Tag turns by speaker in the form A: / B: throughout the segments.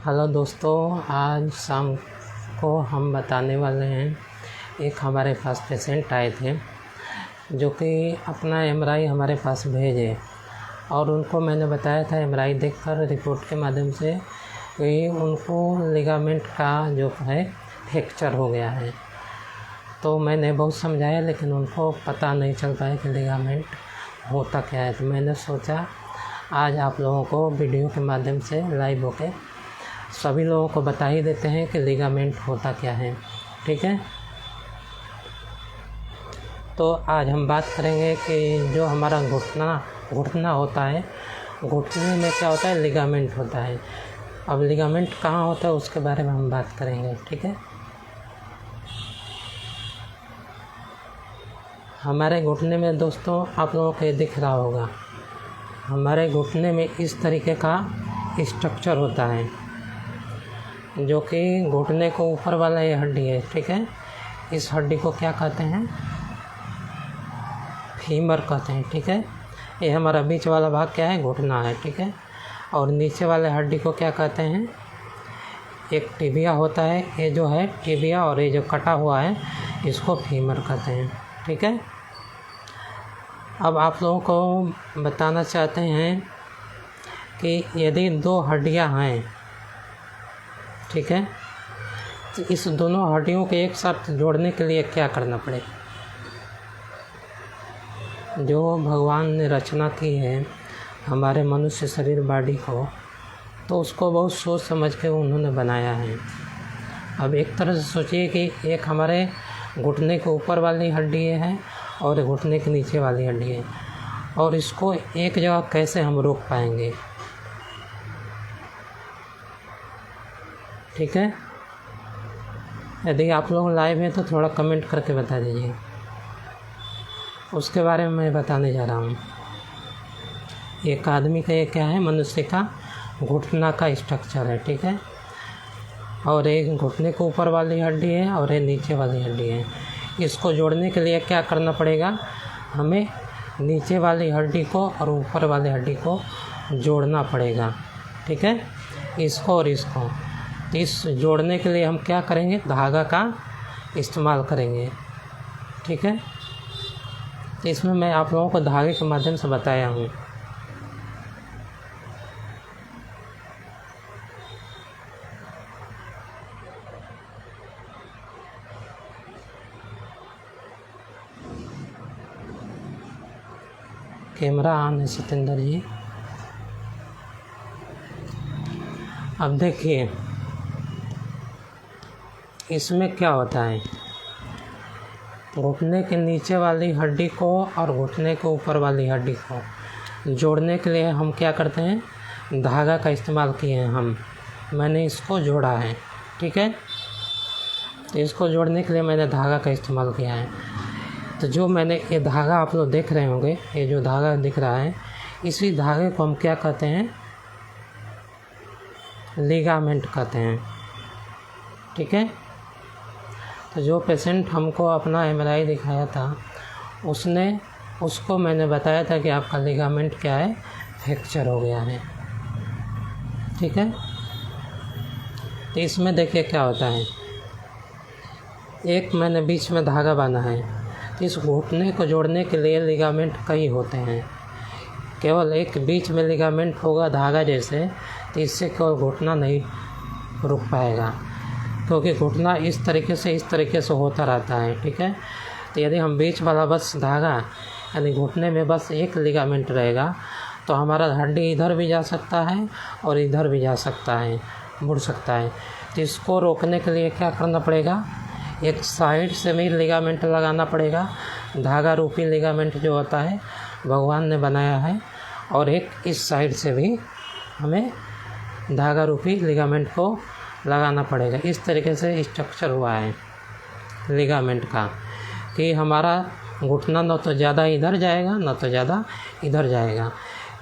A: Hello दोस्तों, आज शाम को हम बताने वाले हैं। एक हमारे पास पेशेंट आए थे जो कि अपना एमआरआई हमारे पास भेजे और उनको मैंने बताया था एमआरआई देखकर रिपोर्ट के माध्यम से कि उनको लिगामेंट का जो है फ्रैक्चर हो गया है। तो मैंने बहुत समझाया लेकिन उनको पता नहीं चल पाया कि लिगामेंट होता क्या है। तो मैंने सोचा आज आप लोगों को वीडियो के माध्यम से लाइव होके सभी लोगों को बता ही देते हैं कि लिगामेंट होता क्या है। ठीक है, तो आज हम बात करेंगे कि जो हमारा घुटना होता है, घुटने में क्या होता है, लिगामेंट होता है। अब लिगामेंट कहाँ होता है उसके बारे में हम बात करेंगे। ठीक है, हमारे घुटने में दोस्तों आप लोगों को ये दिख रहा होगा, हमारे घुटने में इस तरीके का स्ट्रक्चर होता है जो कि घुटने को ऊपर वाला ये हड्डी है। ठीक है, इस हड्डी को क्या कहते हैं, फीमर कहते हैं। ठीक है, ये हमारा बीच वाला भाग क्या है, घुटना है। ठीक है, और नीचे वाले हड्डी को क्या कहते हैं, एक टिबिया होता है। ये जो है टिबिया और ये जो कटा हुआ है इसको फीमर कहते हैं। ठीक है, अब आप लोगों को बताना चाहते हैं कि यदि दो हड्डियां हैं, ठीक है, तो इस दोनों हड्डियों के एक साथ जोड़ने के लिए क्या करना पड़ेगा। जो भगवान ने रचना की है हमारे मनुष्य शरीर बॉडी को, तो उसको बहुत सोच समझ के उन्होंने बनाया है। अब एक तरह से सोचिए कि एक हमारे घुटने के ऊपर वाली हड्डी है और घुटने के नीचे वाली हड्डी है, और इसको एक जगह कैसे हम रोक पाएंगे। ठीक है, यदि आप लोग लाइव हैं तो थोड़ा कमेंट करके बता दीजिए, उसके बारे में मैं बताने जा रहा हूँ। एक आदमी का ये क्या है, मनुष्य का घुटना का स्ट्रक्चर है। ठीक है, और एक घुटने के ऊपर वाली हड्डी है और ये नीचे वाली हड्डी है। इसको जोड़ने के लिए क्या करना पड़ेगा, हमें नीचे वाली हड्डी को और ऊपर वाली हड्डी को जोड़ना पड़ेगा। ठीक है, इसको और इसको, इस जोड़ने के लिए हम क्या करेंगे, धागा का इस्तेमाल करेंगे। ठीक है, तो इसमें मैं आप लोगों को धागे के माध्यम से बताया हूँ। कैमरा ऑन है सतेंद्र जी। अब देखिए इसमें क्या होता है, घुटने के नीचे वाली हड्डी को और घुटने के ऊपर वाली हड्डी को जोड़ने के लिए हम क्या करते हैं, धागा का इस्तेमाल किए हैं मैंने इसको जोड़ा है। ठीक है, तो इसको जोड़ने के लिए मैंने धागा का इस्तेमाल किया है। तो जो मैंने ये धागा आप लोग देख रहे होंगे, ये जो धागा दिख रहा है, इसी धागे को हम क्या कहते हैं, लिगामेंट कहते हैं। ठीक है, तो जो पेशेंट हमको अपना एमआरआई दिखाया था उसको मैंने बताया था कि आपका लिगामेंट क्या है, फ्रैक्चर हो गया है। ठीक है, तो इसमें देखिए क्या होता है, एक मैंने बीच में धागा बांधा है। तो इस घुटने को जोड़ने के लिए लिगामेंट कई होते हैं, केवल एक बीच में लिगामेंट होगा धागा जैसे, तो इससे केवल घुटना नहीं रुक पाएगा, क्योंकि घुटना इस तरीके से होता रहता है। ठीक है, तो यदि हम बीच वाला बस धागा यानी घुटने में बस एक लिगामेंट रहेगा तो हमारा हड्डी इधर भी जा सकता है और इधर भी जा सकता है, मुड़ सकता है। तो इसको रोकने के लिए क्या करना पड़ेगा, एक साइड से भी लिगामेंट लगाना पड़ेगा, धागा रूपी लिगामेंट जो होता है भगवान ने बनाया है, और एक इस साइड से भी हमें धागा रूपी लिगामेंट को लगाना पड़ेगा। इस तरीके से स्ट्रक्चर हुआ है लिगामेंट का कि हमारा घुटना न तो ज़्यादा इधर जाएगा न तो ज़्यादा इधर जाएगा,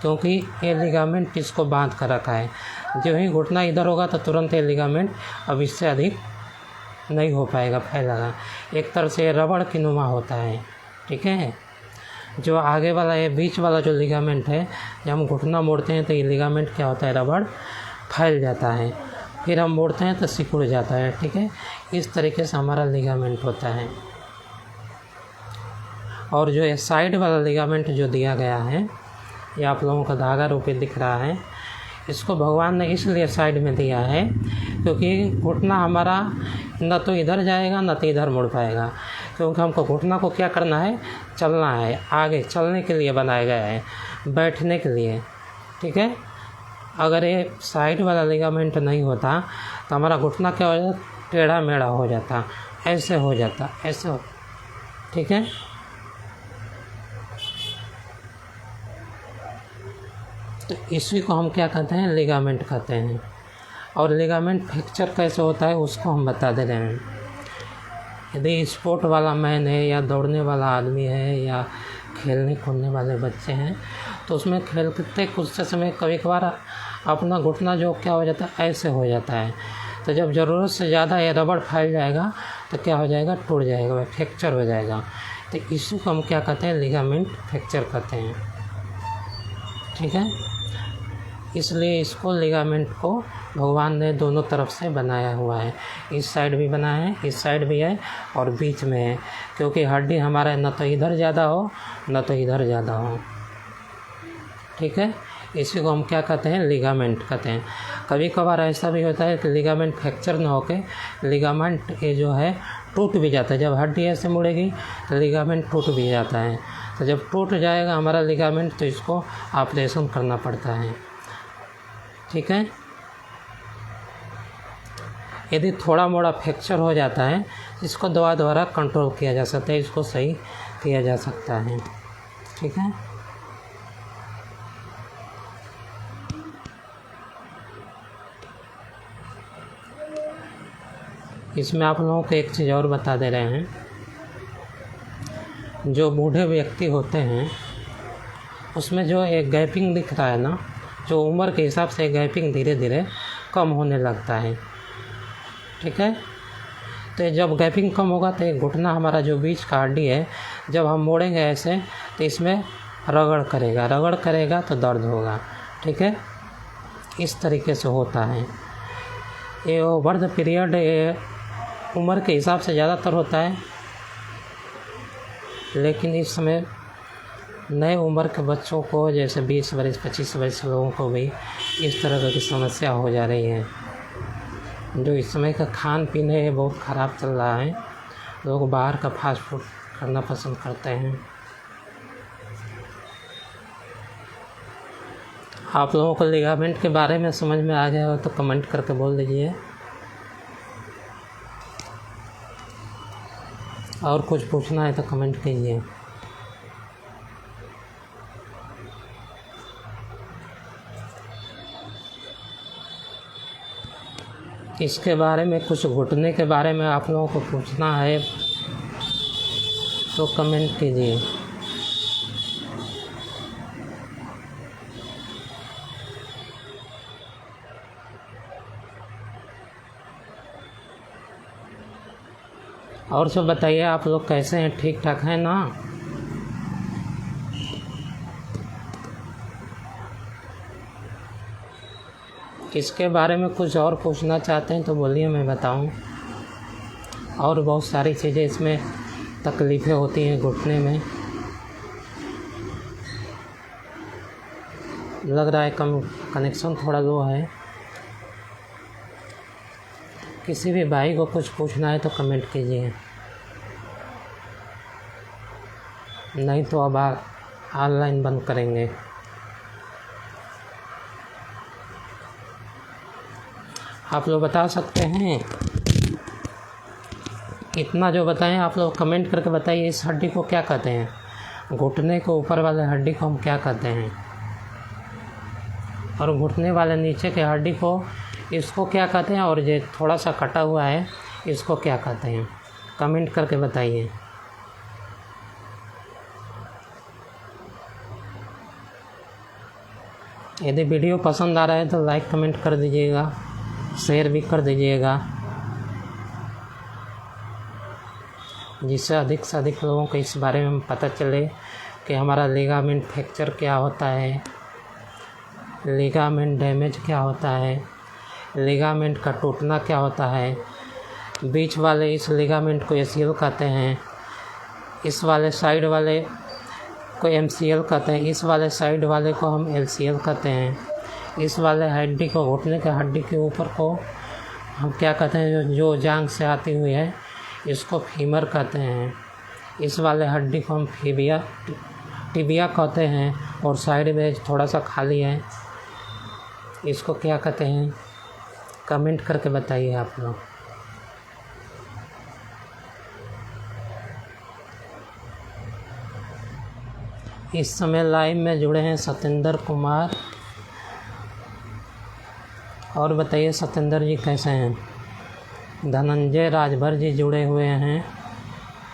A: क्योंकि ये लिगामेंट इसको बांध कर रखा है। जो ही घुटना इधर होगा तो तुरंत ये लिगामेंट अब इससे अधिक नहीं हो पाएगा, फैलेगा। एक तरह से रबड़ की नुमा होता है। ठीक है, जो आगे वाला ये बीच वाला जो लिगामेंट है, जब हम घुटना मोड़ते हैं तो ये लिगामेंट क्या होता है, रबड़ फैल जाता है फिर हम मोड़ते हैं तो सिकुड़ जाता है। ठीक है, इस तरीके से हमारा लिगामेंट होता है। और जो ये साइड वाला लिगामेंट जो दिया गया है, ये आप लोगों का धागा रूपी दिख रहा है, इसको भगवान ने इसलिए साइड में दिया है क्योंकि घुटना हमारा न तो इधर जाएगा न तो इधर मुड़ पाएगा, क्योंकि हमको घुटना को क्या करना है, चलना है, आगे चलने के लिए बनाया गया है, बैठने के लिए। ठीक है, अगर ये साइड वाला लिगामेंट नहीं होता तो हमारा घुटना क्या हो जाता, टेढ़ा मेढ़ा हो जाता, ऐसे हो जाता, ऐसे हो। ठीक है, तो इसी को हम क्या कहते हैं, लिगामेंट कहते हैं। और लिगामेंट फ्रैक्चर कैसे होता है उसको हम बता दे रहे हैं। यदि स्पोर्ट वाला मैन है या दौड़ने वाला आदमी है या खेलने कूदने वाले बच्चे हैं तो उसमें खेलते कूदते समय कभी कभार अपना घुटना जो क्या हो जाता है, ऐसे हो जाता है। तो जब ज़रूरत से ज़्यादा ये रबड़ फैल जाएगा तो क्या हो जाएगा, टूट जाएगा, फ्रैक्चर हो जाएगा। तो इसी को हम क्या कहते हैं, लिगामेंट फ्रैक्चर कहते हैं। ठीक है, इसलिए इसको लिगामेंट को भगवान ने दोनों तरफ से बनाया हुआ है। इस साइड भी बनाया है, इस साइड भी है और बीच में है, क्योंकि हड्डी हमारा न तो इधर ज़्यादा हो न तो इधर ज़्यादा हो। ठीक है, इसी को हम क्या कहते हैं, लिगामेंट कहते हैं। कभी कभार ऐसा भी होता है कि लिगामेंट फ्रैक्चर न होके लिगामेंट ये जो है टूट भी जाता है। जब हड्डी ऐसे मुड़ेगी तो लिगामेंट टूट भी जाता है। तो जब टूट जाएगा हमारा लिगामेंट तो इसको ऑपरेशन करना पड़ता है। ठीक है, यदि थोड़ा मोड़ा फ्रैक्चर हो जाता है इसको दवा द्वारा कंट्रोल किया जा सकता है, इसको सही किया जा सकता है। ठीक है, इसमें आप लोगों को एक चीज़ और बता दे रहे हैं, जो बूढ़े व्यक्ति होते हैं उसमें जो एक गैपिंग दिख रहा है ना, जो उम्र के हिसाब से गैपिंग धीरे धीरे कम होने लगता है। ठीक है, तो जब गैपिंग कम होगा तो एक घुटना हमारा जो बीच का हड्डी है, जब हम मोड़ेंगे ऐसे तो इसमें रगड़ करेगा तो दर्द होगा। ठीक है, इस तरीके से होता है। ये ओवर द पीरियड उम्र के हिसाब से ज़्यादातर होता है, लेकिन इस समय नए उम्र के बच्चों को जैसे 20 वर्ष 25 वर्ष लोगों को भी इस तरह की समस्या हो जा रही है। जो इस समय का खान पीन है बहुत ख़राब चल रहा है, लोग बाहर का फास्ट फूड करना पसंद करते हैं। आप लोगों को लिगामेंट के बारे में समझ में आ गया हो तो कमेंट करके बोल दीजिए, और कुछ पूछना है तो कमेंट कीजिए। इसके बारे में कुछ घुटने के बारे में आप लोगों को पूछना है तो कमेंट कीजिए। और सब बताइए, आप लोग कैसे हैं, ठीक ठाक हैं ना? इसके बारे में कुछ और पूछना चाहते हैं तो बोलिए, मैं बताऊं। और बहुत सारी चीज़ें इसमें तकलीफ़ें होती हैं घुटने में। लग रहा है कनेक्शन थोड़ा लो है। किसी भी भाई को कुछ पूछना है तो कमेंट कीजिए, नहीं तो अब ऑनलाइन बंद करेंगे। आप लोग बता सकते हैं, इतना जो बताएं आप लोग कमेंट करके बताइए। इस हड्डी को क्या कहते हैं, घुटने को ऊपर वाले हड्डी को हम क्या कहते हैं, और घुटने वाले नीचे के हड्डी को इसको क्या कहते हैं, और ये थोड़ा सा कटा हुआ है इसको क्या कहते हैं, कमेंट करके बताइए। यदि वीडियो पसंद आ रहा है तो लाइक कमेंट कर दीजिएगा, शेयर भी कर दीजिएगा, जिससे अधिक से अधिक लोगों को इस बारे में पता चले कि हमारा लिगामेंट फ्रैक्चर क्या होता है, लिगामेंट डैमेज क्या होता है, लिगामेंट का टूटना क्या होता है। बीच वाले इस लिगामेंट को ACL कहते हैं, इस वाले साइड वाले को MCL कहते हैं, इस वाले साइड वाले को हम LCL कहते हैं। इस वाले हड्डी को, घुटने के हड्डी के ऊपर को हम क्या कहते हैं, जो जांघ से आती हुई है, इसको फीमर कहते हैं। इस वाले हड्डी को हम टिबिया कहते हैं, और साइड में थोड़ा सा खाली है, इसको क्या कहते हैं, कमेंट करके बताइए आप लोग। इस समय लाइव में जुड़े हैं सत्येंद्र कुमार। और बताइए सत्येंद्र जी कैसे हैं। धनंजय राजभर जी जुड़े हुए हैं,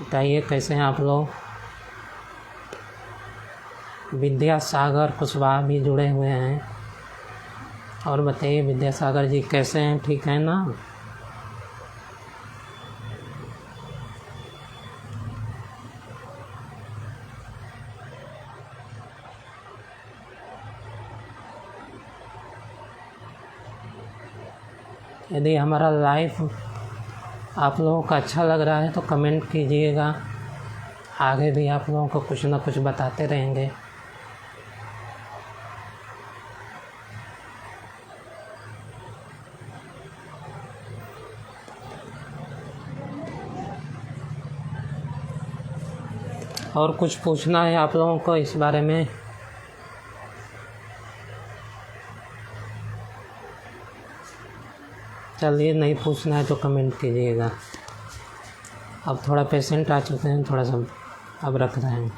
A: बताइए कैसे हैं आप लोग। विद्यासागर कुशवाहा भी जुड़े हुए हैं, और बताइए विद्यासागर जी कैसे हैं, ठीक है ना। यदि हमारा लाइव आप लोगों को अच्छा लग रहा है तो कमेंट कीजिएगा, आगे भी आप लोगों को कुछ ना कुछ बताते रहेंगे। और कुछ पूछना है आप लोगों को इस बारे में। चलिए, नहीं पूछना है तो कमेंट कीजिएगा। अब थोड़ा पेशेंट आ चुके हैं, थोड़ा सा अब रख रहे हैं।